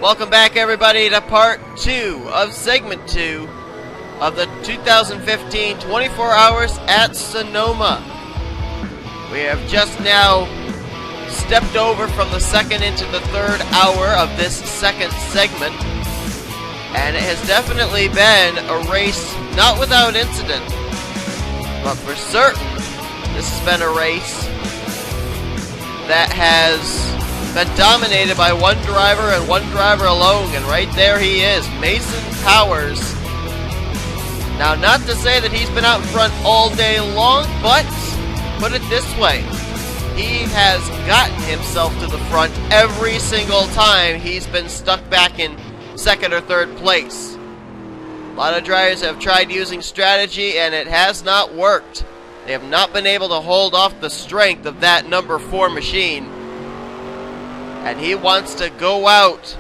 Welcome back, everybody, to part 2 of segment 2 of the 2015 24 Hours at Sonoma. We have just now stepped over from the second into the third hour of this second segment, and it has definitely been a race not without incident, but for certain this has been a race that has been dominated by one driver and one driver alone, and right there he is, Mason Powers. Now, not to say that he's been out in front all day long, but put it this way, he has gotten himself to the front every single time he's been stuck back in second or third place. A lot of drivers have tried using strategy, and it has not worked. They have not been able to hold off the strength of that number 4 machine. And he wants to go out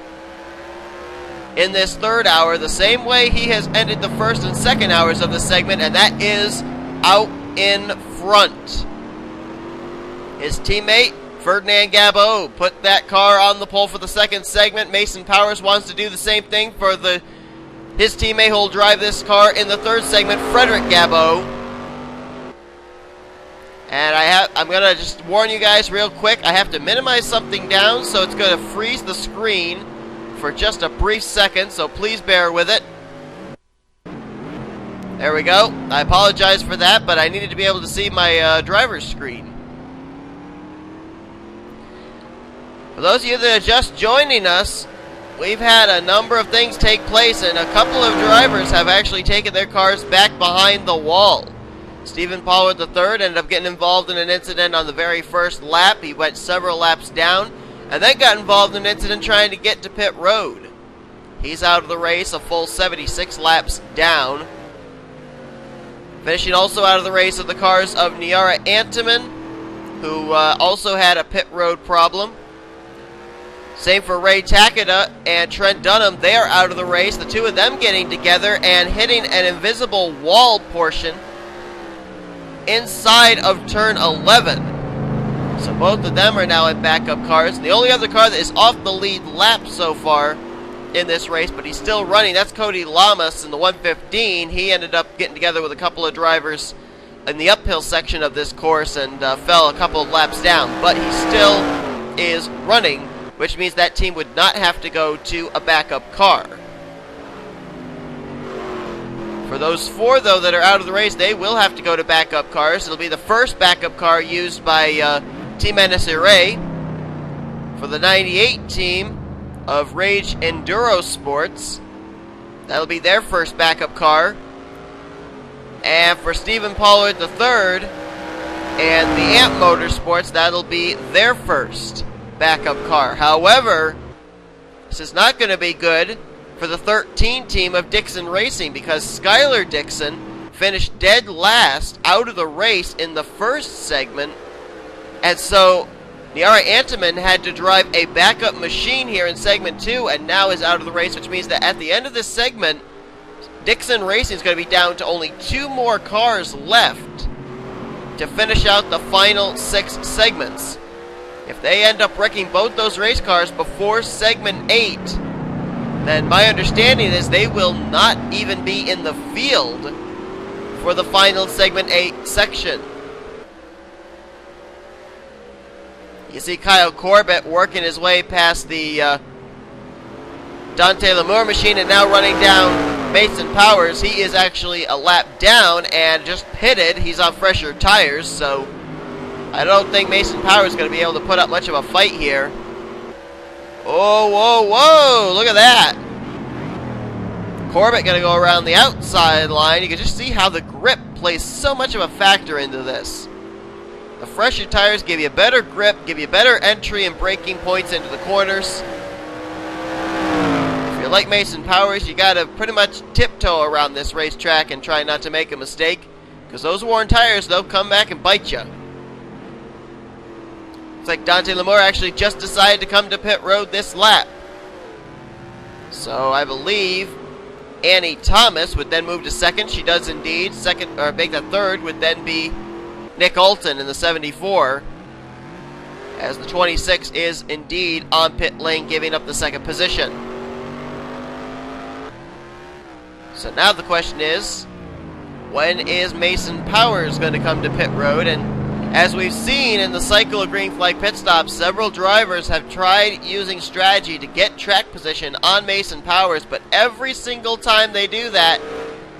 in this third hour the same way he has ended the first and second hours of the segment, and that is out in front. His teammate, Ferdinand Gabot, put that car on the pole for the second segment. Mason Powers wants to do the same thing for his teammate who will drive this car in the third segment, Frederick Gabot. And I'm going to just warn you guys real quick, I have to minimize something down, so it's going to freeze the screen for just a brief second, so please bear with it. There we go. I apologize for that, but I needed to be able to see my driver's screen. For those of you that are just joining us, we've had a number of things take place, and a couple of drivers have actually taken their cars back behind the wall. Stephen Pollard III ended up getting involved in an incident on the very first lap. He went several laps down and then got involved in an incident trying to get to pit road. He's out of the race, a full 76 laps down. Finishing also out of the race are the cars of Niara Antiman, who also had a pit road problem. Same for Ray Takeda and Trent Dunham. They are out of the race. The two of them getting together and hitting an invisible wall portion inside of turn 11. So both of them are now in backup cars. The only other car that is off the lead lap so far in this race, but he's still running, that's Cody Lamas in the 115. He ended up getting together with a couple of drivers in the uphill section of this course and fell a couple of laps down. But he still is running, which means that team would not have to go to a backup car. For those 4, though, that are out of the race, they will have to go to backup cars. It'll be the first backup car used by Team NSRA for the 98 team of Rage Enduro Sports. That'll be their first backup car. And for Stephen Pollard III and the Amp Motorsports, that'll be their first backup car. However, this is not going to be good for the 13 team of Dixon Racing, because Skylar Dixon finished dead last out of the race in the first segment, and so Niara Antiman had to drive a backup machine here in segment 2 and now is out of the race, which means that at the end of this segment, Dixon Racing is going to be down to only 2 more cars left to finish out the final 6 segments. If they end up wrecking both those race cars before segment 8, then my understanding is they will not even be in the field for the final segment 8 section. You see Kyle Corbett working his way past the Dante Lamour machine and now running down Mason Powers. He is actually a lap down and just pitted. He's on fresher tires, so I don't think Mason Powers is going to be able to put up much of a fight here. Oh, whoa, whoa, look at that. Corbett going to go around the outside line. You can just see how the grip plays so much of a factor into this. The fresher tires give you better grip, give you better entry and braking points into the corners. If you're like Mason Powers, you got to pretty much tiptoe around this racetrack and try not to make a mistake, because those worn tires, they'll come back and bite you. Looks like Dante Lamour actually just decided to come to pit road this lap. So I believe Annie Thomas would then move to second. She does indeed. Second, or make that third, would then be Nick Alton in the 74. as the 26 is indeed on pit lane, giving up the second position. So now the question is, when is Mason Powers going to come to pit road? And as we've seen in the cycle of green flag pit stops, several drivers have tried using strategy to get track position on Mason Powers, but every single time they do that,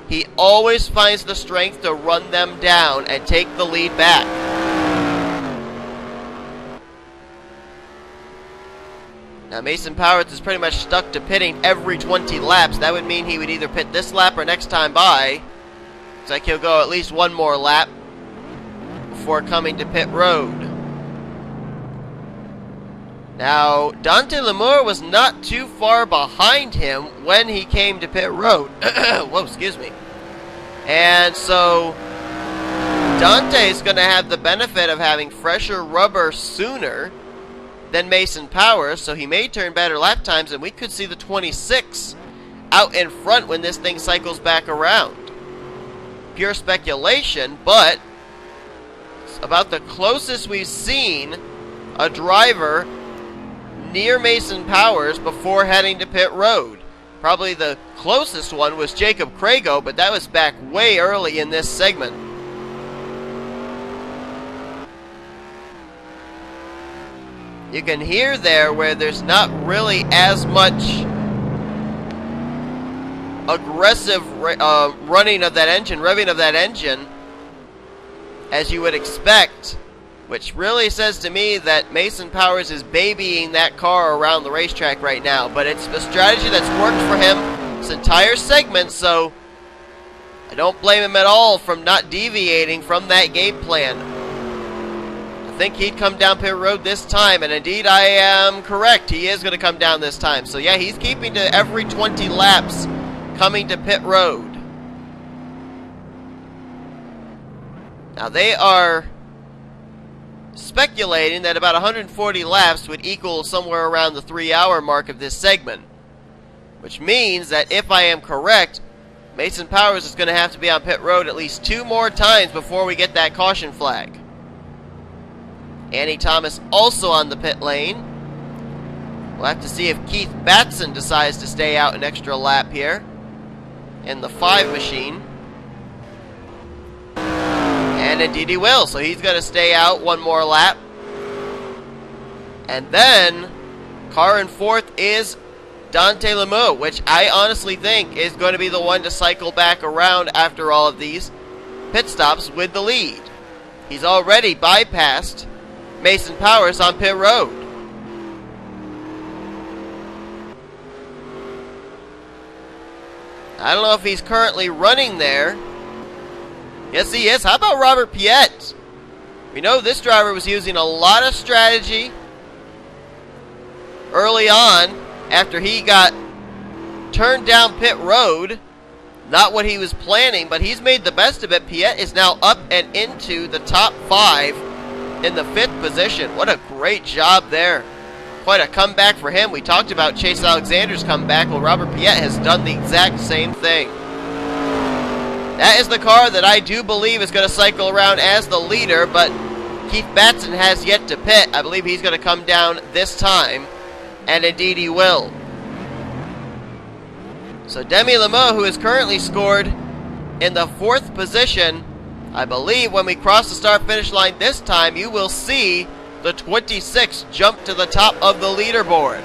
he always finds the strength to run them down and take the lead back. Now Mason Powers is pretty much stuck to pitting every 20 laps. That would mean he would either pit this lap or next time by. Looks like he'll go at least one more lap before coming to pit road. Now, Dante Lamour was not too far behind him when he came to pit road. Whoa, excuse me. And so Dante's going to have the benefit of having fresher rubber sooner than Mason Powers, so he may turn better lap times, and we could see the 26 out in front when this thing cycles back around. Pure speculation, but it's about the closest we've seen a driver near Mason Powers before heading to pit road. Probably the closest one was Jacob Crago, but that was back way early in this segment. You can hear there where there's not really as much aggressive running of that engine, revving of that engine, as you would expect, which really says to me that Mason Powers is babying that car around the racetrack right now. But it's a strategy that's worked for him this entire segment, so I don't blame him at all from not deviating from that game plan. I think he'd come down pit road this time, and indeed I am correct. He is going to come down this time. So yeah, he's keeping to every 20 laps coming to pit road. Now they are speculating that about 140 laps would equal somewhere around the 3-hour mark of this segment, which means that if I am correct, Mason Powers is going to have to be on pit road at least 2 more times before we get that caution flag. Annie Thomas also on the pit lane. We'll have to see if Keith Batson decides to stay out an extra lap here in the 5 machine. And indeed he will, so he's going to stay out one more lap. And then, car in 4th is Dante Lamour, which I honestly think is going to be the one to cycle back around after all of these pit stops with the lead. He's already bypassed Mason Powers on pit road. I don't know if he's currently running there. Yes, he is. How about Robert Piet? We know this driver was using a lot of strategy early on after he got turned down pit road. Not what he was planning, but he's made the best of it. Piet is now up and into the top 5 in the 5th position. What a great job there. Quite a comeback for him. We talked about Chase Alexander's comeback. Well, Robert Piet has done the exact same thing. That is the car that I do believe is going to cycle around as the leader, but Keith Batson has yet to pit. I believe he's going to come down this time, and indeed he will. So Demi Lamour, who is currently scored in the 4th position, I believe when we cross the start-finish line this time, you will see the 26 jump to the top of the leaderboard.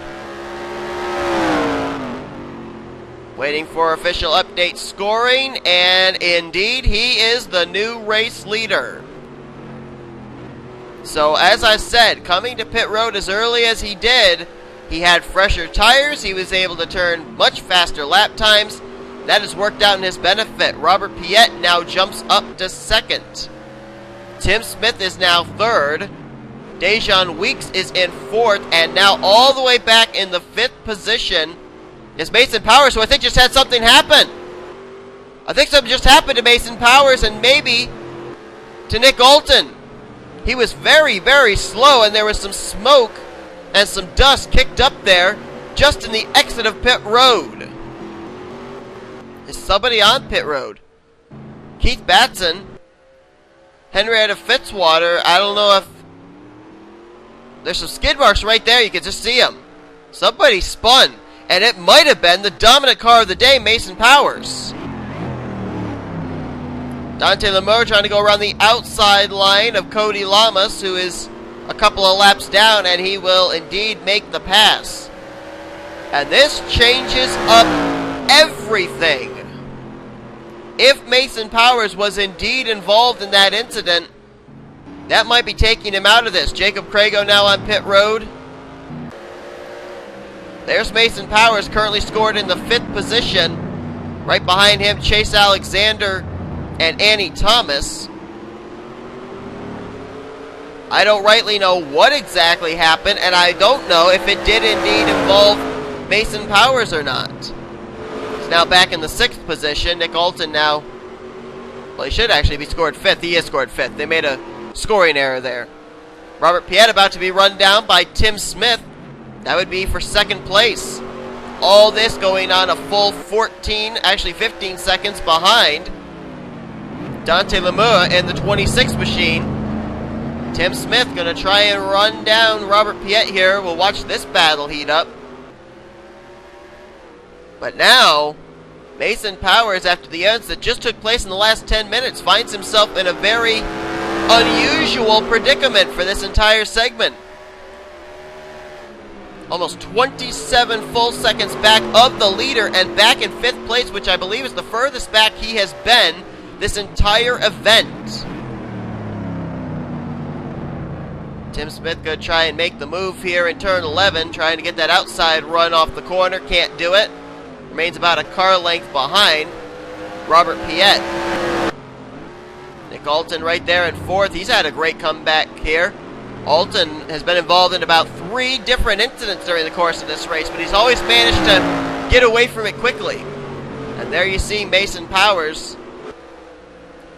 Waiting for official update scoring, and indeed he is the new race leader. So as I said, coming to pit road as early as he did, he had fresher tires, he was able to turn much faster lap times. That has worked out in his benefit. Robert Piet now jumps up to 2nd. Tim Smith is now 3rd. Dejan Weeks is in 4th, and now all the way back in the 5th position is Mason Powers, who I think just had something happen. I think something just happened to Mason Powers and maybe to Nick Alton. He was very, very slow, and there was some smoke and some dust kicked up there just in the exit of pit road. Is somebody on pit road? Keith Batson, Henrietta Fitzwater. I don't know if there's some skid marks right there. You can just see them. Somebody spun, and it might have been the dominant car of the day, Mason Powers. Dante Lamore trying to go around the outside line of Cody Lamas, who is a couple of laps down, and he will indeed make the pass. And this changes up everything. If Mason Powers was indeed involved in that incident, that might be taking him out of this. Jacob Crago now on pit road. There's Mason Powers, currently scored in the 5th position. Right behind him, Chase Alexander and Annie Thomas. I don't rightly know what exactly happened, and I don't know if it did indeed involve Mason Powers or not. He's now back in the 6th position. Nick Alton now, well, he should actually be scored 5th. He is scored 5th. They made a scoring error there. Robert Piet about to be run down by Tim Smith. That would be for 2nd place. All this going on a full 14, actually 15 seconds behind Dante Lamua in the 26th machine. Tim Smith going to try and run down Robert Piet here. We'll watch this battle heat up. But now, Mason Powers, after the events that just took place in the last 10 minutes, finds himself in a very unusual predicament for this entire segment. Almost 27 full seconds back of the leader and back in 5th place, which I believe is the furthest back he has been this entire event. Tim Smith going to try and make the move here in turn 11, trying to get that outside run off the corner. Can't do it. Remains about a car length behind Robert Piet. Nick Alton right there in 4th. He's had a great comeback here. Alton has been involved in about 3 different incidents during the course of this race, but he's always managed to get away from it quickly. And there you see Mason Powers,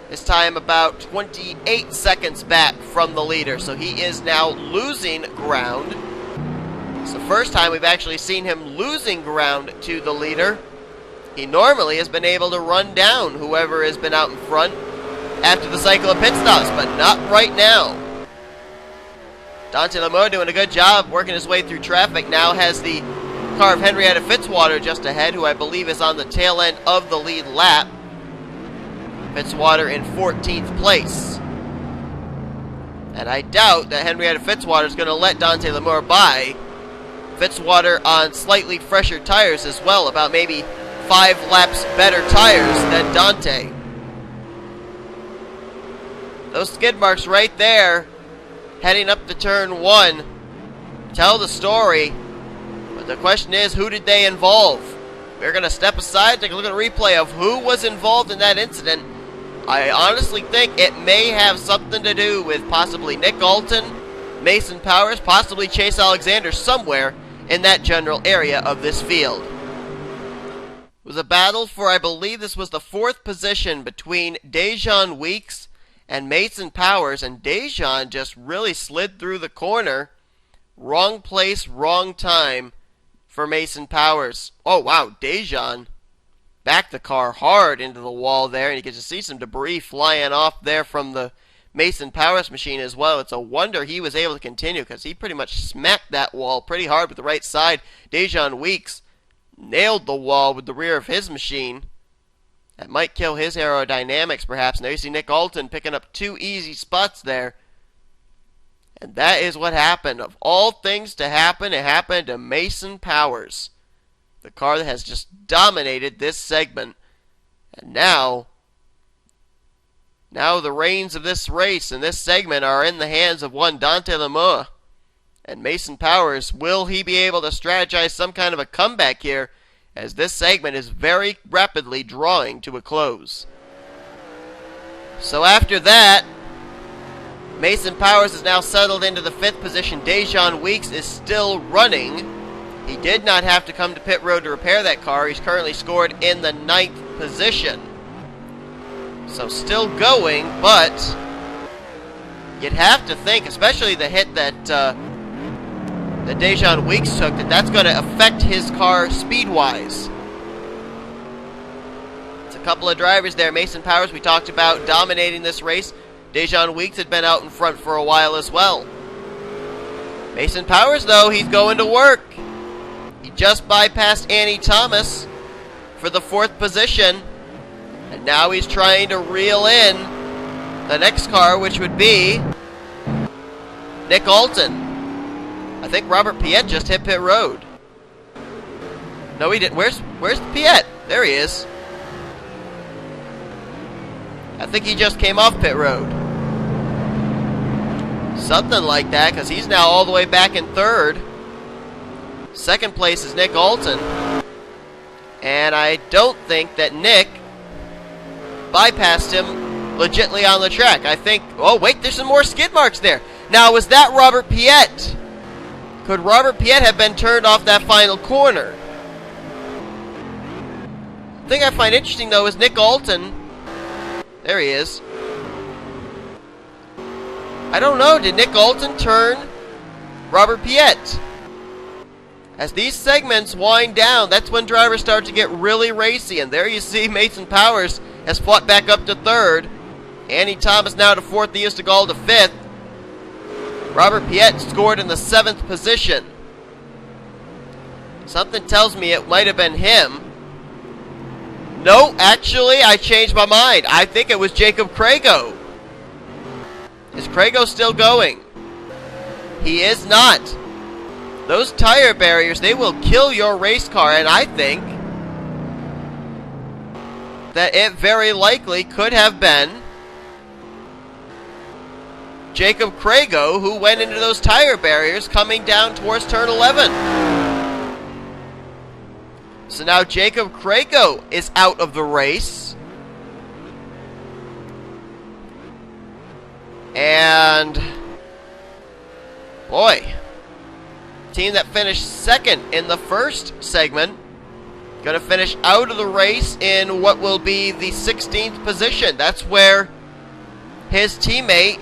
this time about 28 seconds back from the leader, so he is now losing ground. It's the first time we've actually seen him losing ground to the leader. He normally has been able to run down whoever has been out in front after the cycle of pit stops, but not right now. Dante Lamore doing a good job working his way through traffic. Now has the car of Henrietta Fitzwater just ahead, who I believe is on the tail end of the lead lap. Fitzwater in 14th place. And I doubt that Henrietta Fitzwater is going to let Dante Lamore by. Fitzwater on slightly fresher tires as well, about maybe 5 laps better tires than Dante. Those skid marks right there, heading up to turn 1, tell the story. But the question is, who did they involve? We're going to step aside, take a look at a replay of who was involved in that incident. I honestly think it may have something to do with possibly Nick Alton, Mason Powers, possibly Chase Alexander, somewhere in that general area of this field. It was a battle for, I believe this was the 4th position between Dejan Weeks and Mason Powers, and Dejan just really slid through the corner. Wrong place, wrong time for Mason Powers. Oh wow, Dejan backed the car hard into the wall there, and you can just see some debris flying off there from the Mason Powers machine as well. It's a wonder he was able to continue, because he pretty much smacked that wall pretty hard with the right side. Dejan Weeks nailed the wall with the rear of his machine. That might kill his aerodynamics, perhaps. Now you see Nick Alton picking up 2 easy spots there. And that is what happened. Of all things to happen, it happened to Mason Powers, the car that has just dominated this segment. And now the reins of this race and this segment are in the hands of one Dante Lamore. And Mason Powers, will he be able to strategize some kind of a comeback here, as this segment is very rapidly drawing to a close? So after that, Mason Powers is now settled into the 5th position. Dejan Weeks is still running. He did not have to come to pit road to repair that car. He's currently scored in the 9th position. So still going, but you'd have to think, especially the hit that Dejan Weeks took, that's going to affect his car speed-wise. It's a couple of drivers there. Mason Powers, we talked about dominating this race. Dejan Weeks had been out in front for a while as well. Mason Powers, though, he's going to work. He just bypassed Annie Thomas for the 4th position. And now he's trying to reel in the next car, which would be Nick Alton. I think Robert Piet just hit pit road. No, he didn't. Where's Piet? There he is. I think he just came off pit road. Something like that, because he's now all the way back in 3rd. 2nd place is Nick Alton. And I don't think that Nick bypassed him legitly on the track. I think... Oh, wait, there's some more skid marks there. Now, was that Robert Piet? Could Robert Piet have been turned off that final corner? The thing I find interesting, though, is Nick Alton. There he is. I don't know. Did Nick Alton turn Robert Piet? As these segments wind down, that's when drivers start to get really racy. And there you see Mason Powers has fought back up to 3rd. Annie Thomas now to 4th. Theo Stegall to 5th. Robert Piet scored in the 7th position. Something tells me it might have been him. No, actually, I changed my mind. I think it was Jacob Crago. Is Crago still going? He is not. Those tire barriers, they will kill your race car, and I think that it very likely could have been Jacob Crago who went into those tire barriers coming down towards turn 11. So now Jacob Crago is out of the race. And boy, team that finished 2nd in the 1st segment going to finish out of the race in what will be the 16th position. That's where his teammate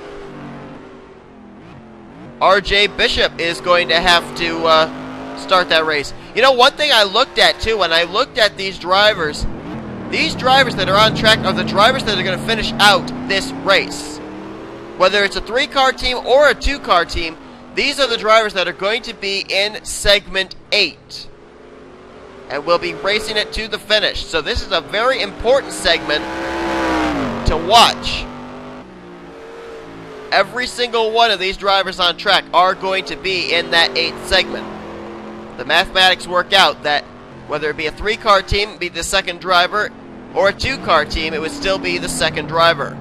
RJ Bishop is going to have to start that race. You know, one thing I looked at too, when I looked at these drivers that are on track are the drivers that are going to finish out this race. Whether it's a 3-car team or a 2-car team, these are the drivers that are going to be in segment 8. And will be racing it to the finish. So this is a very important segment to watch. Every single one of these drivers on track are going to be in that 8th segment. The mathematics work out that whether it be a 3-car team, it would be the 2nd driver, or a 2-car team, it would still be the 2nd driver.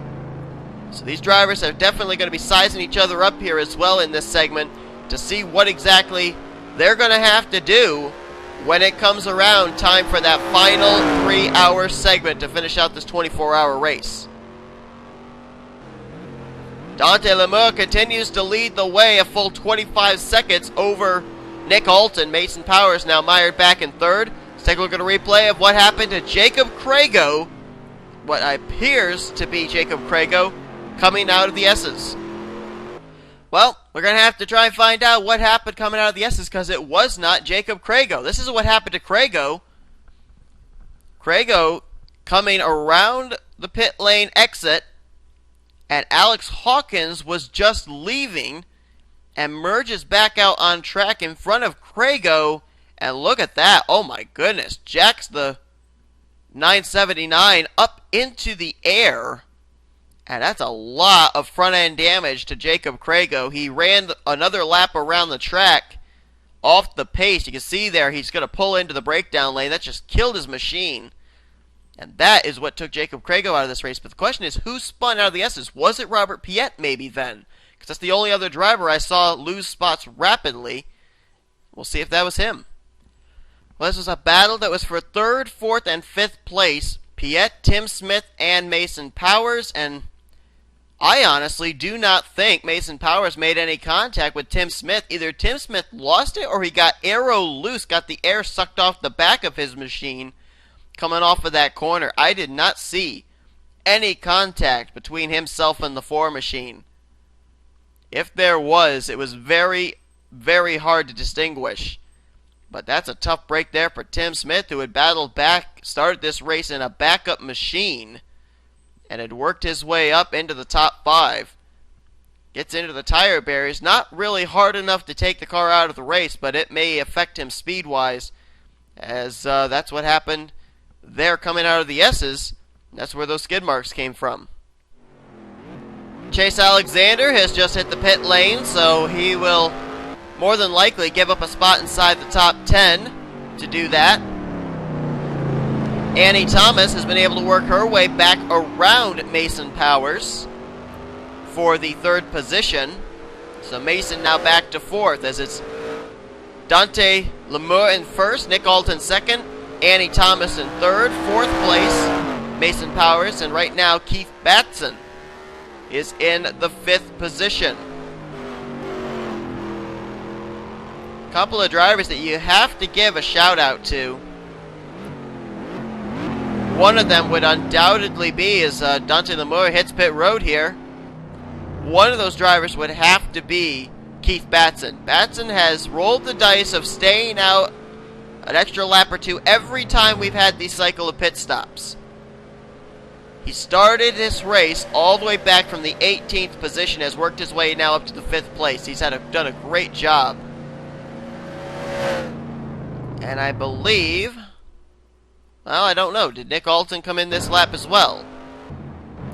So these drivers are definitely going to be sizing each other up here as well in this segment to see what exactly they're going to have to do when it comes around time for that final 3-hour segment to finish out this 24-hour race. Dante Lemur continues to lead the way a full 25 seconds over Nick Alton. Mason Powers now mired back in 3rd. Let's take a look at a replay of what happened to Jacob Crago. What appears to be Jacob Crago coming out of the S's. Well, we're going to have to try and find out what happened coming out of the S's because it was not Jacob Crago. This is what happened to Crago. Crago coming around the pit lane exit, and Alex Hawkins was just leaving and merges back out on track in front of Crago. And look at that. Oh my goodness. Jacks the 979 up into the air. And that's a lot of front end damage to Jacob Crago. He ran another lap around the track off the pace. You can see there he's going to pull into the breakdown lane. That just killed his machine. And that is what took Jacob Crago out of this race. But the question is, who spun out of the S's? Was it Robert Piet maybe then? Because that's the only other driver I saw lose spots rapidly. We'll see if that was him. Well, this was a battle that was for 3rd, 4th, and 5th place. Piet, Tim Smith, and Mason Powers. And I honestly do not think Mason Powers made any contact with Tim Smith. Either Tim Smith lost it or he got aero loose, got the air sucked off the back of his machine coming off of that corner. I did not see any contact between himself and the 4 machine. If there was, it was very, very hard to distinguish. But that's a tough break there for Tim Smith, who had battled back, started this race in a backup machine, and had worked his way up into the top 5. gets into the tire barriers. Not really hard enough to take the car out of the race, but it may affect him speed-wise, as that's what happened there coming out of the S's. That's where those skid marks came from. Chase Alexander has just hit the pit lane, so he will more than likely give up a spot inside the top 10 to do that. Annie Thomas has been able to work her way back around Mason Powers for the third position. So Mason now back to fourth, as it's Dante Lemur in first, Nick Alton second, Annie Thomas in third, fourth place Mason Powers, and right now Keith Batson is in the fifth position. A couple of drivers that you have to give a shout out to. One of them would undoubtedly be as Dante Lemur hits pit road here. One of those drivers would have to be Keith Batson. Batson has rolled the dice of staying out an extra lap or two every time we've had the cycle of pit stops. He started this race all the way back from the 18th position, has worked his way now up to the 5th place. He's done a great job. And I believe, well, I don't know, did Nick Alton come in this lap as well?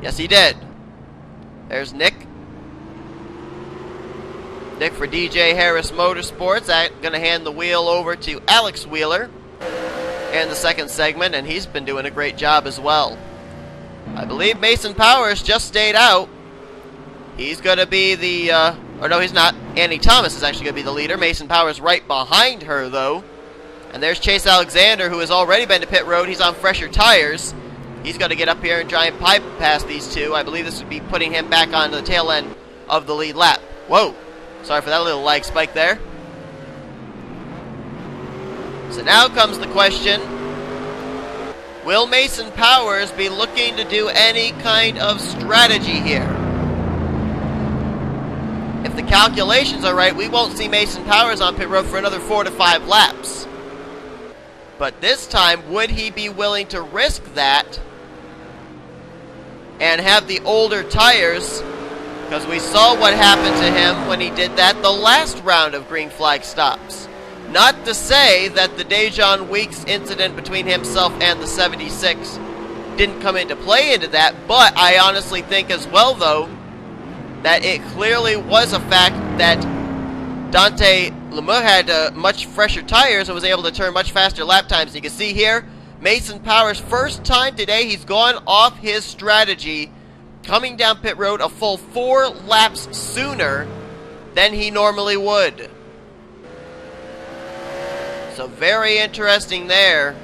Yes, he did. There's Nick. Nick for DJ Harris Motorsports. Going to hand the wheel over to Alex Wheeler in the second segment, and he's been doing a great job as well. I believe Mason Powers just stayed out. He's going to be the, or no, he's not. Annie Thomas is actually going to be the leader. Mason Powers right behind her, though. And there's Chase Alexander, who has already been to pit road. He's on fresher tires. He's going to get up here and try and pipe past these two. I believe this would be putting him back onto the tail end of the lead lap. Whoa. Sorry for that little lag spike there. So now comes the question, will Mason Powers be looking to do any kind of strategy here? If the calculations are right, we won't see Mason Powers on pit road for another 4 to 5 laps. But this time, would he be willing to risk that and have the older tires? Because we saw what happened to him when he did that the last round of green flag stops. Not to say that the Dejon Weeks incident between himself and the 76 didn't come into play into that, but I honestly think as well, though, that it clearly was a fact that Dante Lemur had much fresher tires and was able to turn much faster lap times. You can see here, Mason Powers, first time today, he's gone off his strategy, coming down pit road a full 4 laps sooner than he normally would. So very interesting there.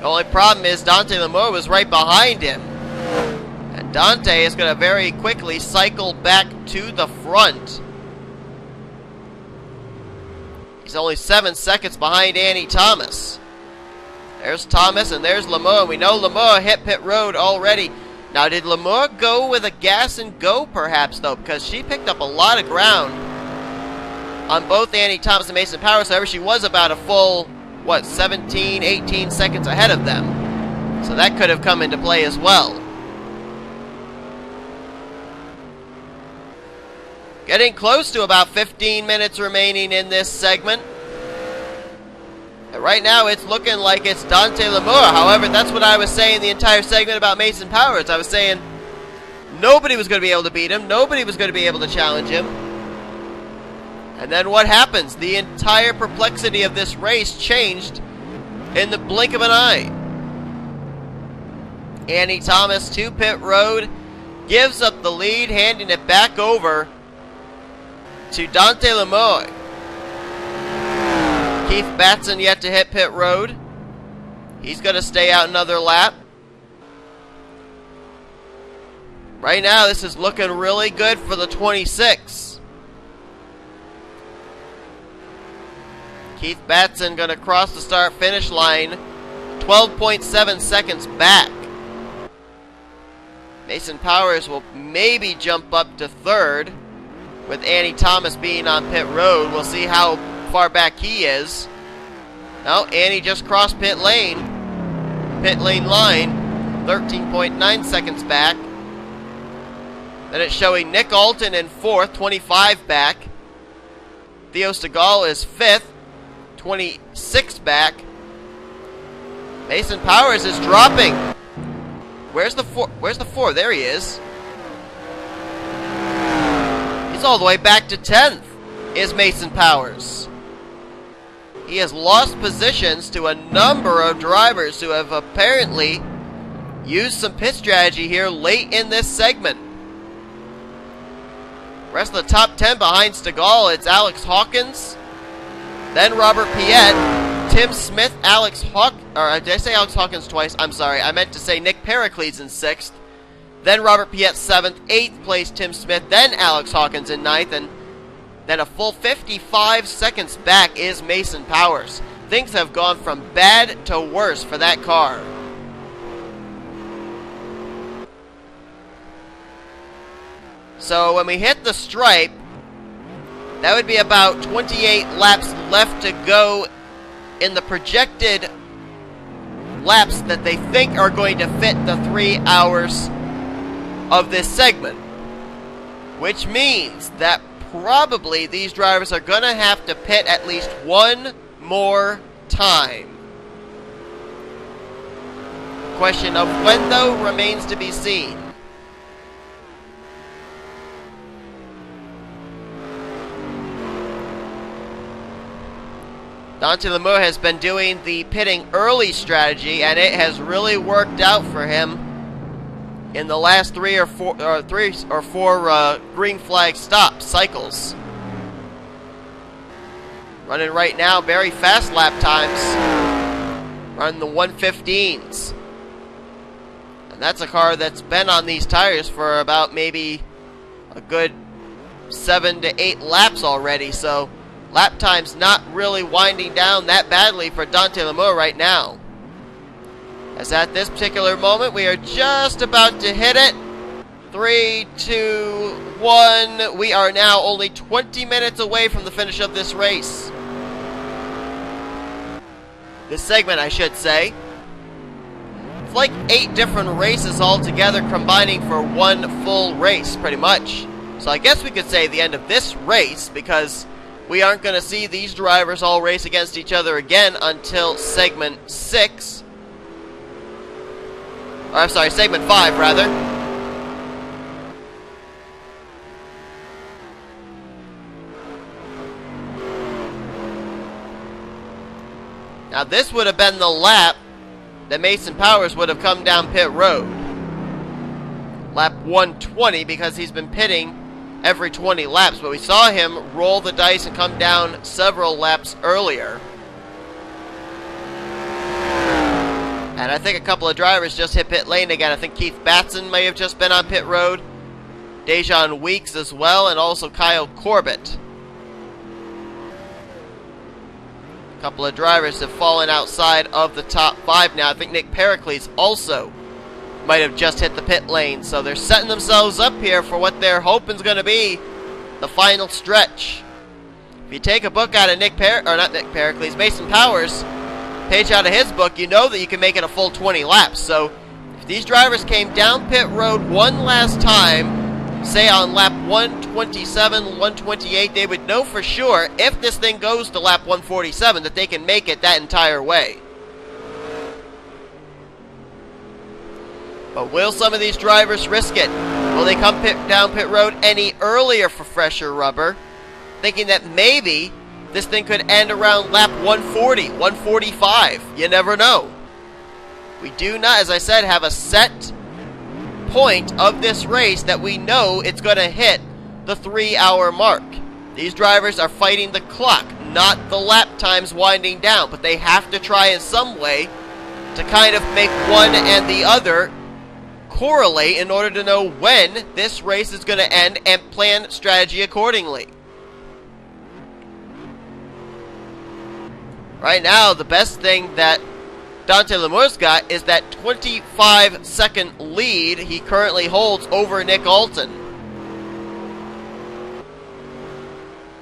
The only problem is Dante Lemur was right behind him. And Dante is going to very quickly cycle back to the front. He's only 7 seconds behind Annie Thomas. There's Thomas and there's Lemur. We know Lemur hit pit road already. Now, did Lemur go with a gas and go perhaps, though? Because she picked up a lot of ground on both Annie Thomas and Mason Powers. However, she was about a full, 17, 18 seconds ahead of them. So that could have come into play as well. Getting close to about 15 minutes remaining in this segment. And right now, it's looking like it's Dante Lemur. However, that's what I was saying the entire segment about Mason Powers. I was saying nobody was going to be able to beat him. Nobody was going to be able to challenge him. And then what happens? The entire perplexity of this race changed in the blink of an eye. Annie Thomas to pit road, gives up the lead, handing it back over to Dante Lemur. Keith Batson yet to hit pit road. He's going to stay out another lap. Right now, this is looking really good for the 26. Keith Batson going to cross the start-finish line 12.7 seconds back. Mason Powers will maybe jump up to third with Annie Thomas being on pit road. We'll see how far back he is. Now, Annie just crossed pit lane line, 13.9 seconds back. Then it's showing Nick Alton in 4th, 25 back. Theo Segal is 5th, 26 back. Mason Powers is dropping. Where's the 4? Where's the 4? There he is. He's all the way back to 10th, is Mason Powers. He has lost positions to a number of drivers who have apparently used some pit strategy here late in this segment. Rest of the top 10 behind Segal, it's Alex Hawkins, then Robert Piet, Tim Smith, did I say Alex Hawkins twice? I'm sorry, I meant to say Nick Pericles in 6th, then Robert Piet 7th, 8th place Tim Smith, then Alex Hawkins in 9th, and then a full 55 seconds back is Mason Powers. Things have gone from bad to worse for that car. So when we hit the stripe, that would be about 28 laps left to go in the projected laps that they think are going to fit the 3 hours of this segment. Which means that probably these drivers are going to have to pit at least one more time. Question of when, though, remains to be seen. Dante Lamour has been doing the pitting early strategy, and it has really worked out for him in the last three or four green flag stops, cycles. Running right now very fast lap times. Running the 115s. And that's a car that's been on these tires for about maybe a good 7 to 8 laps already, so lap time's not really winding down that badly for Dante Lamour right now. As at this particular moment, we are just about to hit it. 3, 2, 1. We are now only 20 minutes away from the finish of this race. This segment, I should say. It's like 8 different races all together combining for one full race, pretty much. So I guess we could say the end of this race, because we aren't going to see these drivers all race against each other again until segment 6. Or, I'm sorry, segment 5, rather. Now, this would have been the lap that Mason Powers would have come down pit road. Lap 120, because he's been pitting every 20 laps. But we saw him roll the dice and come down several laps earlier. And I think a couple of drivers just hit pit lane again. I think Keith Batson may have just been on pit road. Dejan Weeks as well, and also Kyle Corbett. A couple of drivers have fallen outside of the top 5 now. I think Nick Pericles also might have just hit the pit lane. So they're setting themselves up here for what they're hoping is going to be the final stretch. If you take a book out of Mason Powers, page out of his book, you know that you can make it a full 20 laps. So if these drivers came down pit road one last time, say on lap 127, 128, they would know for sure, if this thing goes to lap 147, that they can make it that entire way. But will some of these drivers risk it? Will they come down pit road any earlier for fresher rubber, thinking that maybe this thing could end around lap 140, 145. You never know. We do not, as I said, have a set point of this race that we know it's going to hit the 3-hour mark. These drivers are fighting the clock, not the lap times winding down, but they have to try in some way to kind of make one and the other correlate in order to know when this race is going to end and plan strategy accordingly. Right now, the best thing that Dante Lamour's got is that 25-second lead he currently holds over Nick Alton.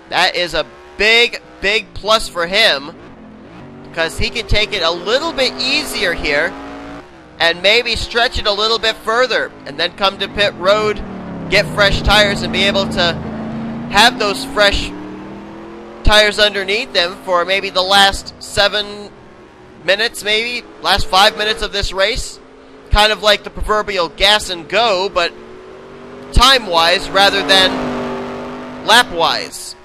That is a big, big plus for him, because he can take it a little bit easier here and maybe stretch it a little bit further and then come to pit road get fresh tires and be able to have those fresh tires underneath them for maybe the last 7 minutes, maybe last 5 minutes of this race. Kind of like the proverbial gas and go, but time-wise rather than lap-wise.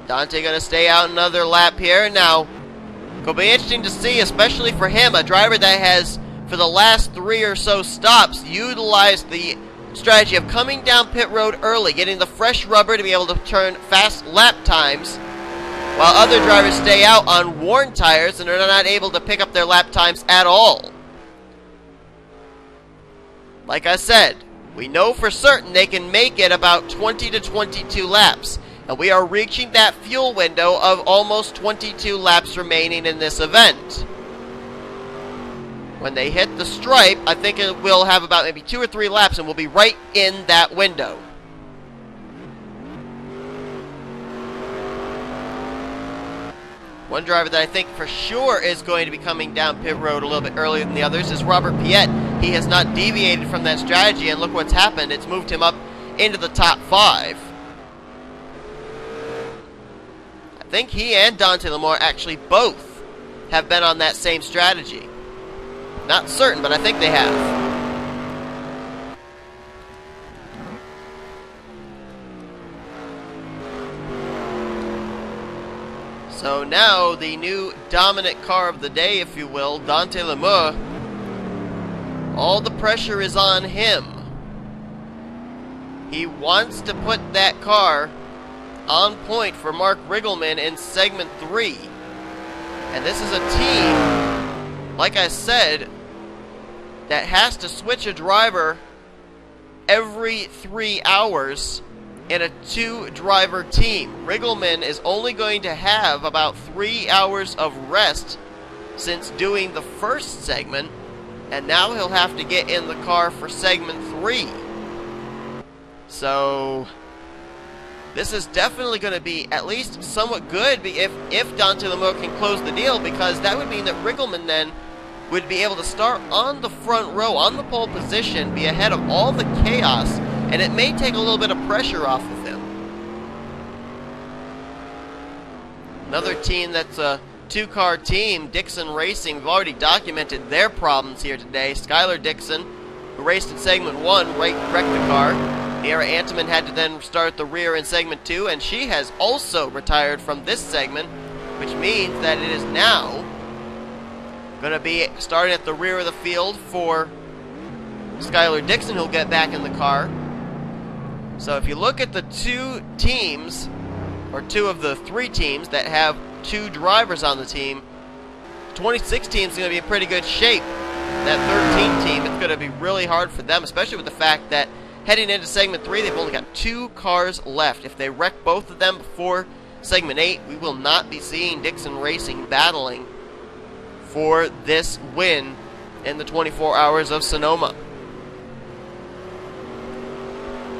Dante going to stay out another lap here. Now, it'll be interesting to see, especially for him, a driver that has, for the last 3 or so stops, utilized the strategy of coming down pit road early, getting the fresh rubber to be able to turn fast lap times, while other drivers stay out on worn tires and are not able to pick up their lap times at all. Like I said, we know for certain they can make it about 20 to 22 laps. And we are reaching that fuel window of almost 22 laps remaining in this event. When they hit the stripe, I think it will have about maybe 2 or 3 laps and we'll be right in that window. One driver that I think for sure is going to be coming down pit road a little bit earlier than the others is Robert Piet. He has not deviated from that strategy, and look what's happened. It's moved him up into the top 5. I think he and Dante Lamore actually both have been on that same strategy. Not certain, but I think they have. So now the new dominant car of the day, if you will, Dante Lamore, all the pressure is on him. He wants to put that car on point for Mark Riggleman in segment 3. And this is a team, like I said, that has to switch a driver every 3 hours in a 2-driver team. Riggleman is only going to have about 3 hours of rest since doing the first segment, and now he'll have to get in the car for segment 3. So this is definitely going to be at least somewhat good if Dante Lamore can close the deal, because that would mean that Riggleman then would be able to start on the front row, on the pole position, be ahead of all the chaos, and it may take a little bit of pressure off of him. Another team that's a 2-car team, Dixon Racing, we've already documented their problems here today. Skylar Dixon, who raced in segment 1, wrecked the car. Niera Antiman had to then start at the rear in segment 2, and she has also retired from this segment, which means that it is now going to be starting at the rear of the field for Skylar Dixon, who'll get back in the car. So if you look at the 2 teams, or 2 of the 3 teams that have 2 drivers on the team, the 26 team is going to be in pretty good shape. That 13 team, it's going to be really hard for them, especially with the fact that heading into segment 3, they've only got 2 cars left. If they wreck both of them before segment 8, we will not be seeing Dixon Racing battling for this win in the 24 hours of Sonoma.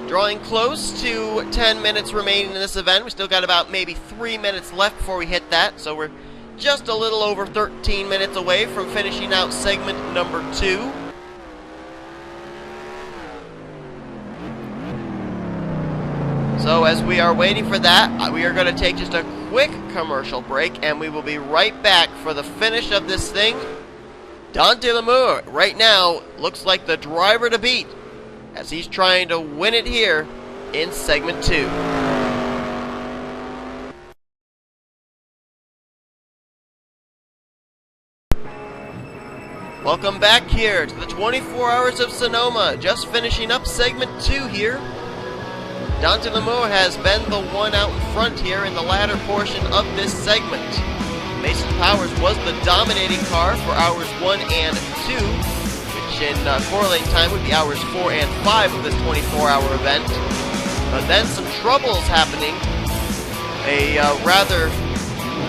Drawing close to 10 minutes remaining in this event. We still got about maybe 3 minutes left before we hit that, so we're just a little over 13 minutes away from finishing out segment number 2. So as we are waiting for that, we are going to take just a quick commercial break, and we will be right back for the finish of this thing. Dante Lamore, right now, looks like the driver to beat, as he's trying to win it here in segment 2. Welcome back here to the 24 Hours of Sonoma. Just finishing up segment 2 here. Dante Lamore has been the one out in front here in the latter portion of this segment. Mason Powers was the dominating car for hours 1 and 2, which in correlating time would be hours 4 and 5 of this 24-hour event. But then some troubles happening. A rather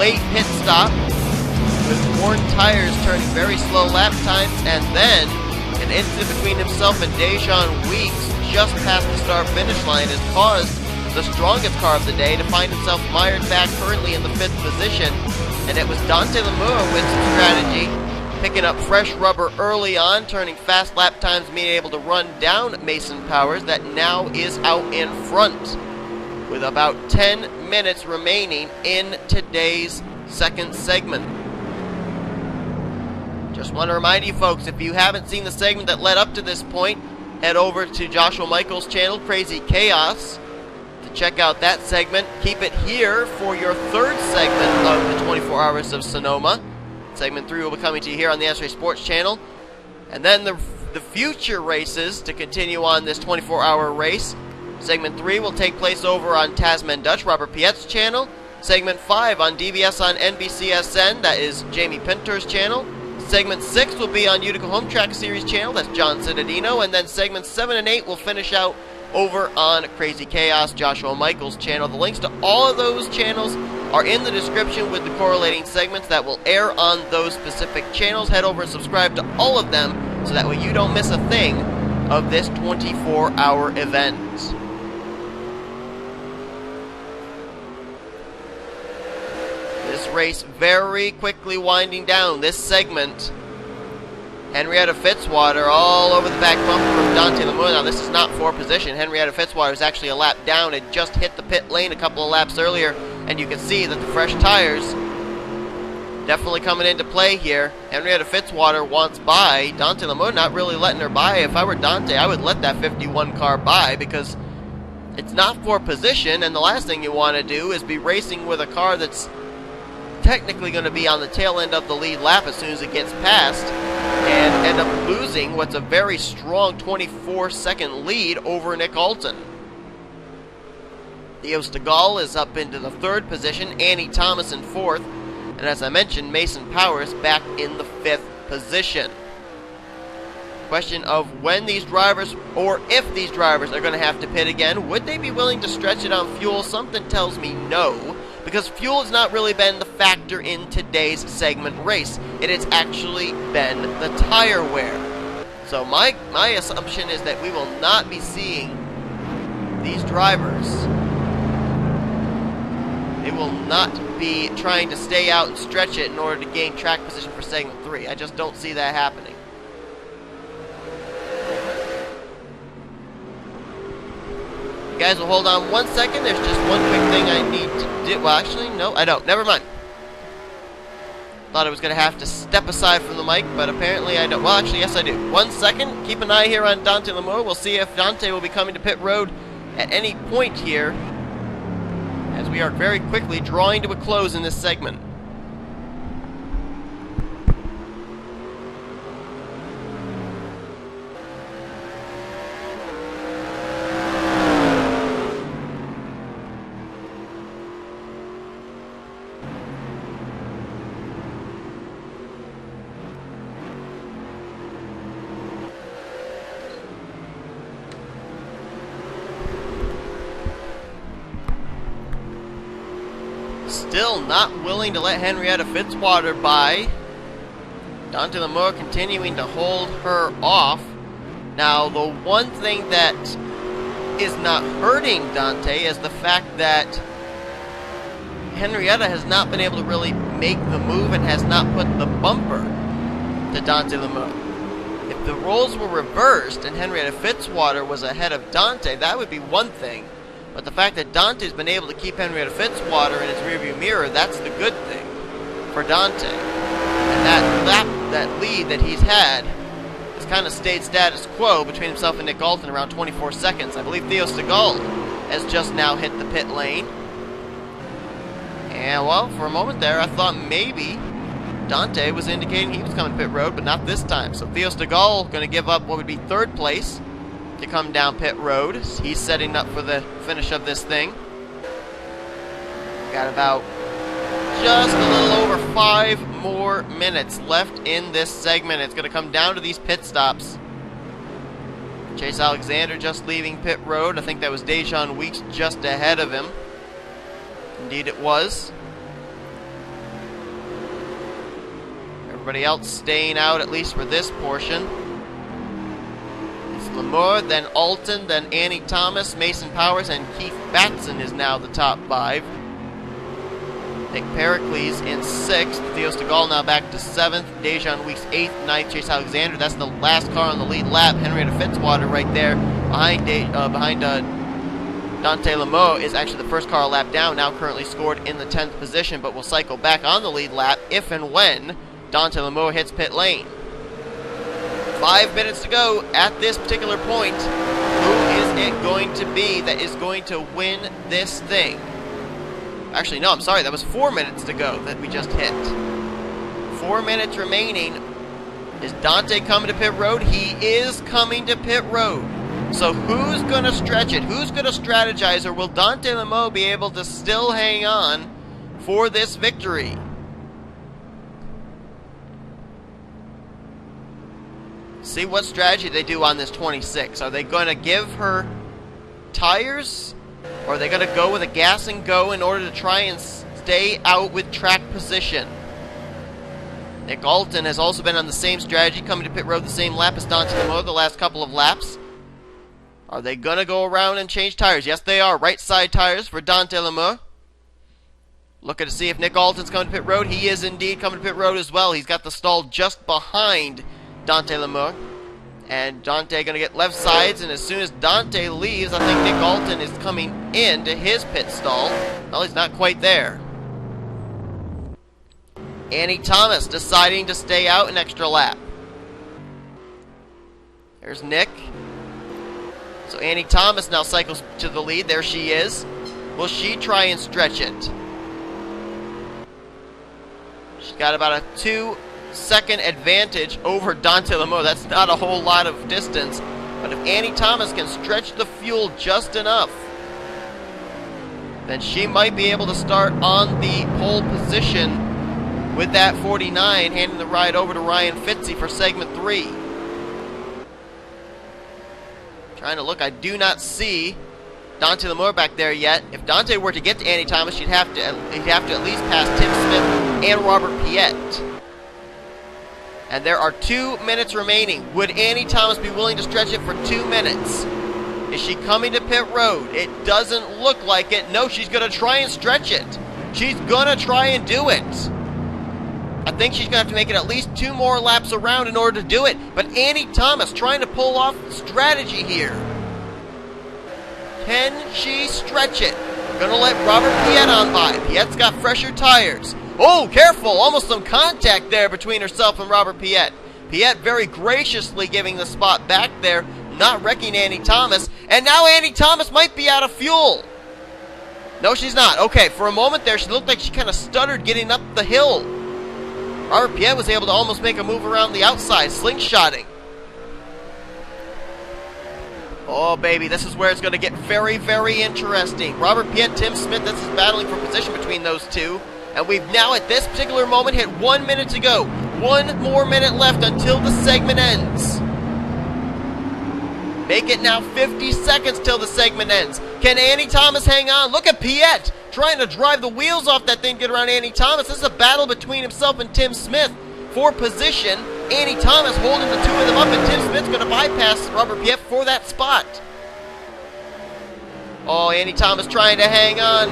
late pit stop with worn tires turning very slow lap times, and then an incident between himself and Dejan Weeks just past the start-finish line has caused the strongest car of the day to find himself mired back currently in the 5th position and it was Dante Lamour with some strategy, picking up fresh rubber early on, turning fast lap times, being able to run down Mason Powers, that now is out in front, with about 10 minutes remaining in today's second segment. Just want to remind you folks, if you haven't seen the segment that led up to this point, head over to Joshua Michaels' channel, Crazy Chaos, to check out that segment. Keep it here for your third segment of the 24 Hours of Sonoma. Segment 3 will be coming to you here on the S-Ray Sports channel. And then the future races to continue on this 24-hour race. Segment 3 will take place over on Tasman Dutch, Robert Piet's channel. Segment 5 on DBS on NBCSN, that is Jamie Pinter's channel. Segment 6 will be on Utica Home Track Series channel, that's John Citadino. And then segments 7 and 8 will finish out over on Crazy Chaos, Joshua Michaels' channel. The links to all of those channels are in the description with the correlating segments that will air on those specific channels. Head over and subscribe to all of them so that way you don't miss a thing of this 24-hour event. This race very quickly winding down. This segment, Henrietta Fitzwater all over the back bumper from Dante Lamour. Now this is not for position. Henrietta Fitzwater is actually a lap down. It just hit the pit lane a couple of laps earlier, and you can see that the fresh tires definitely coming into play here. Henrietta Fitzwater wants by. Dante Lamour not really letting her by. If I were Dante, I would let that 51 car by, because it's not for position, and the last thing you want to do is be racing with a car that's technically going to be on the tail end of the lead lap as soon as it gets past, and end up losing what's a very strong 24-second lead over Nick Alton. Theo Stegall is up into the third position, Annie Thomas in fourth, and as I mentioned, Mason Powers back in the fifth position. Question of when these drivers, or if these drivers, are going to have to pit again. Would they be willing to stretch it on fuel? Something tells me no, because fuel has not really been the factor in today's segment race. It has actually been the tire wear. So my assumption is that we will not be seeing these drivers. They will not be trying to stay out and stretch it in order to gain track position for segment 3. I just don't see that happening. You guys will hold on 1 second. There's just one quick thing I need to do. Well, actually, no, I don't. Never mind. Thought I was going to have to step aside from the mic, but apparently I don't. Well, actually, yes, I do. 1 second. Keep an eye here on Dante Lamour. We'll see if Dante will be coming to pit road at any point here, as we are very quickly drawing to a close in this segment. Still not willing to let Henrietta Fitzwater by. Dante Lamour continuing to hold her off. Now, the one thing that is not hurting Dante is the fact that Henrietta has not been able to really make the move and has not put the bumper to Dante Lamour. If the roles were reversed and Henrietta Fitzwater was ahead of Dante, that would be one thing. But the fact that Dante's been able to keep Henrietta Fitzwater in his rearview mirror, that's the good thing for Dante. And that lead that he's had has kind of stayed status quo between himself and Nick Alton around 24 seconds. I believe Theo Stegall has just now hit the pit lane. And, well, for a moment there, I thought maybe Dante was indicating he was coming pit road, but not this time. So Theo Stegall going to give up what would be third place to come down pit road. He's setting up for the finish of this thing. Got about just a little over 5 more minutes left in this segment. It's going to come down to these pit stops. Chase Alexander just leaving pit road. I think that was Dejan Weeks just ahead of him. Indeed it was. Everybody else staying out, at least for this portion. Lamour, then Alton, then Annie Thomas, Mason Powers, and Keith Batson is now the top 5. Nick Pericles in 6th. Theo Stegall now back to 7th. Dejan Weeks 8th. 9th, Chase Alexander. That's the last car on the lead lap. Henrietta Fitzwater right there behind Dante Lameau is actually the first car a lap down, now currently scored in the 10th position, but will cycle back on the lead lap if and when Dante Lameau hits pit lane. 5 minutes to go at this particular point. Who is it going to be that is going to win this thing? Actually, no, I'm sorry. That was 4 minutes to go that we just hit. 4 minutes remaining. Is Dante coming to pit road? He is coming to pit road. So who's going to stretch it? Who's going to strategize? Or will Dante Lameau be able to still hang on for this victory? See what strategy they do on this 26. Are they going to give her tires? Or are they going to go with a gas and go in order to try and stay out with track position? Nick Alton has also been on the same strategy, coming to pit road the same lap as Dante Lameau the last couple of laps. Are they going to go around and change tires? Yes, they are. Right side tires for Dante Lameau. Looking to see if Nick Alton's coming to pit road. He is indeed coming to pit road as well. He's got the stall just behind Dante Lameau. And Dante going to get left sides, and as soon as Dante leaves, I think Nick Alton is coming into his pit stall. Well, he's not quite there. Annie Thomas deciding to stay out an extra lap. There's Nick. So Annie Thomas now cycles to the lead. There she is. Will she try and stretch it? She's got about a 2-second advantage over Dante Lameau. That's not a whole lot of distance. But if Annie Thomas can stretch the fuel just enough, then she might be able to start on the pole position with that 49, handing the ride over to Ryan Fitzy for segment 3. Trying to look, I do not see Dante Lameau back there yet. If Dante were to get to Annie Thomas, he'd have to at least pass Tim Smith and Robert Piet. And there are 2 minutes remaining. Would Annie Thomas be willing to stretch it for 2 minutes? Is she coming to pit road? It doesn't look like it. No, she's going to try and stretch it. She's going to try and do it. I think she's going to have to make it at least 2 more laps around in order to do it. But Annie Thomas trying to pull off strategy here. Can she stretch it? Going to let Robert Piet on by. Piet's got fresher tires. Oh, careful. Almost some contact there between herself and Robert Piet. Piet very graciously giving the spot back there, not wrecking Annie Thomas. And now Annie Thomas might be out of fuel. No, she's not. Okay, for a moment there, she looked like she kind of stuttered getting up the hill. Robert Piet was able to almost make a move around the outside, slingshotting. Oh, baby, this is where it's going to get very, very interesting. Robert Piet, Tim Smith, this is battling for position between those two. And we've now, at this particular moment, hit 1 minute to go. 1 more minute left until the segment ends. Make it now 50 seconds till the segment ends. Can Annie Thomas hang on? Look at Piet trying to drive the wheels off that thing to get around Annie Thomas. This is a battle between himself and Tim Smith for position. Annie Thomas holding the 2 of them up, and Tim Smith's going to bypass Robert Piet for that spot. Oh, Annie Thomas trying to hang on,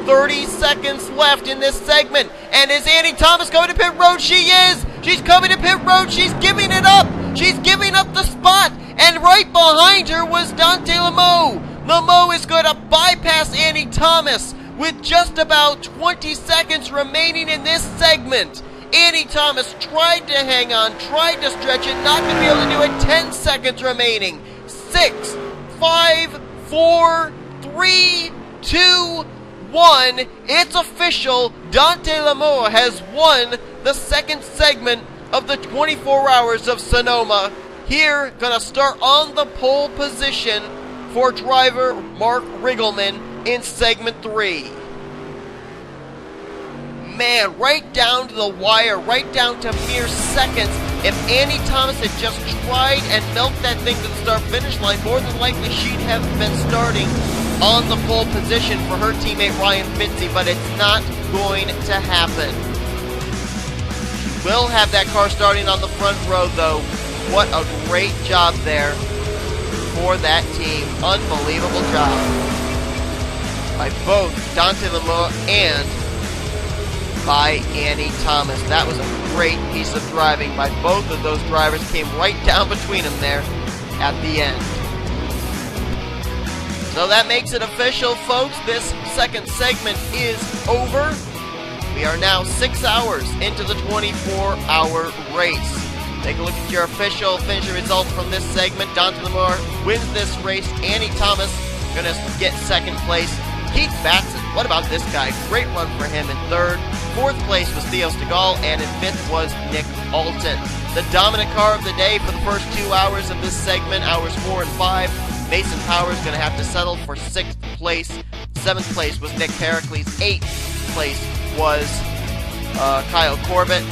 30 seconds left in this segment. And is Annie Thomas going to pit road? She is. She's coming to pit road. She's giving it up. She's giving up the spot. And right behind her was Dante Lameau. Lameau is going to bypass Annie Thomas with just about 20 seconds remaining in this segment. Annie Thomas tried to hang on, tried to stretch it, not going to be able to do it. 10 seconds remaining. 6, 5, 4, 3, 2, 1. It's official. Dante Lameau has won the second segment of the 24 Hours of Sonoma. Here, gonna start on the pole position for driver Mark Riggleman in segment 3. Man, right down to the wire, right down to mere seconds. If Annie Thomas had just tried and milked that thing to the start-finish line, more than likely she'd have been starting on the pole position for her teammate Ryan Fitzy, but it's not going to happen. She will have that car starting on the front row, though. What a great job there for that team. Unbelievable job. by both Dante Lamore and by Annie Thomas. That was a great piece of driving by both of those drivers. Came right down between them there at the end. So that makes it official, folks. This second segment is over. We are now 6 hours into the 24-hour race. Take a look at your official finisher results from this segment. Dante Lamore wins this race. Annie Thomas going to get second place. Keith Batson, what about this guy? Great run for him in third. Fourth place was Theo Stegall, and in fifth was Nick Alton. The dominant car of the day for the first 2 hours of this segment, hours 4 and 5. Mason Power is going to have to settle for sixth place. Seventh place was Nick Pericles. Eighth place was Kyle Corbett.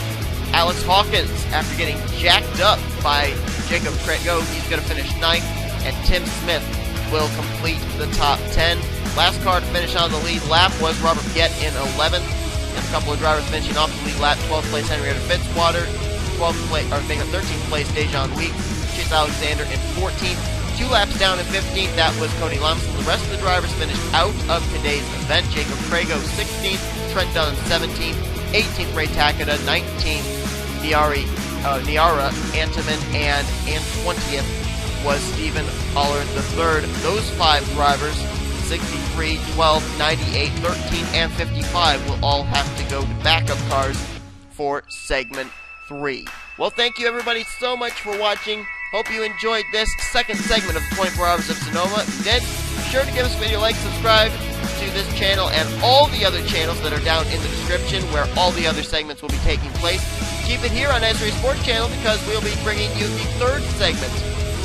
Alex Hawkins, after getting jacked up by Jacob Crego, he's going to finish ninth. And Tim Smith will complete the top 10. Last car to finish on the lead lap was Robert Piet in 11th. And a couple of drivers finishing off the lead lap. 12th place Henrietta Fitzwater. 13th place Dejan Week. Chase Alexander in 14th. 2 laps down in 15th, that was Cody Lumsden. The rest of the drivers finished out of today's event. Jacob Crego 16th, Trent Dunn 17th, 18th Ray Takeda, 19th Niara Antiman, and 20th was Stephen Allard III. Those 5 drivers, 63, 12, 98, 13, and 55 will all have to go to backup cars for segment 3. Well, thank you everybody so much for watching. Hope you enjoyed this second segment of 24 Hours of Sonoma. If you did, be sure to give us a video like, subscribe to this channel and all the other channels that are down in the description where all the other segments will be taking place. Keep it here on S3 Sports Channel because we'll be bringing you the third segment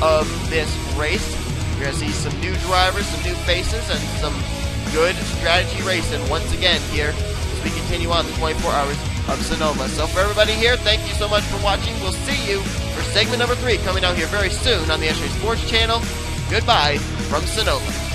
of this race. You're going to see some new drivers, some new faces, and some good strategy racing once again here as we continue on the 24 Hours of Sonoma. So for everybody here, thank you so much for watching. We'll see you for segment number 3 coming out here very soon on the S3 Sports Channel. Goodbye from Sonoma.